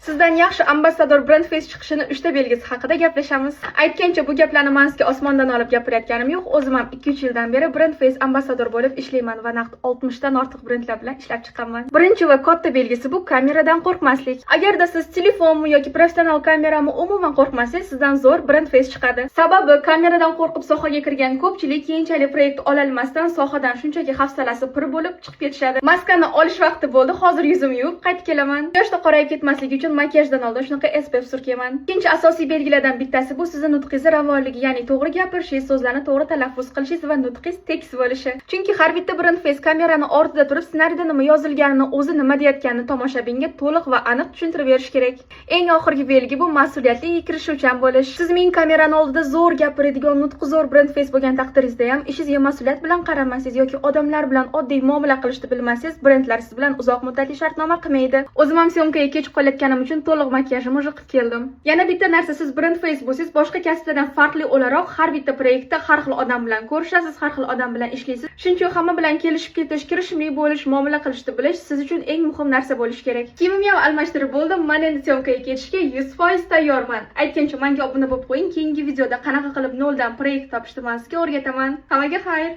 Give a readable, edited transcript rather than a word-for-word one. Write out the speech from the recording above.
Sizdan yaxshi ambassador brend face chiqishini 3 ta belgisi haqida gaplashamiz. Aytgancha bu gaplarni manzga osmondan olib gapirayotganim yo'q. O'zim ham 2-3 yildan beri brend face ambassador bo'lib ishlayman va naqd 60 dan ortiq brendlar bilan ishlab chiqqanman. Birinchi va katta belgisi bu kameradan qo'rqmaslik. Agarda siz telefonmi yoki professional kamerami umuman qo'rqmasangiz, sizdan zo'r brend face chiqadi. Sababi kameradan qo'rqib sohaga kirgan ko'pchilik keyinchalik proyekt ola olmasdan sohadan shunchaki hafsalasi pir bo'lib chiqib ketishadi. Maskani olish vaqti bo'ldi. Hozir yuzimni yuvib qaytib kelaman. Yoshda qorayib ketmasligi uchun makiyajdan oldin shunaqa SPF surkayman. Ikkinchi asosiy belgilardan bittasi bu sizning nutqingiz ravonligi, ya'ni to'g'ri gapirishingiz, so'zlarni to'g'ri talaffuz qilishingiz va nutqingiz tekis bo'lishi. Chunki har bitta brend face kamerani ortida turib, ssenariyda nima yozilganini, o'zi nima deyotganini tomoshabinga to'liq va aniq tushuntirib berish kerak. Eng oxirgi belgi bu mas'uliyatli kirishuvchan bo'lish. Siz men kamerani oldida zo'r gapiradigan, nutqi zo'r brend face bo'lgan taqdiringizda ham ishingizga mas'uliyat bilan qaramasangiz yoki odamlar bilan oddiy muomala qilishni bilmasangiz, brendlar siz bilan uzoq muddatli shartnoma qilmaydi. O'zim ham syomkaga kech qolayotganim uchun to'liq makiyajimni qilib keldim. Yana bitta narsa, siz brend face bo'lsangiz, boshqa kasblardan farqli o'laroq har bitta proyektda har xil odam bilan ko'rishasiz, har xil odam bilan ishlaysiz. Shuning uchun hamma bilan kelishib ketish, kirishimli bo'lish, muomala qilishni bilish siz uchun eng muhim narsa bo'lishi kerak. Kiyimimni ham almashtirib bo'ldim. Men endi syomkaga ketishga 100% tayyorman. Aytgancha menga obuna bo'lib qo'ying. Keyingi videoda qanaqa qilib noldan proyekt topishni sizga o'rgataman. Hammaga xayr.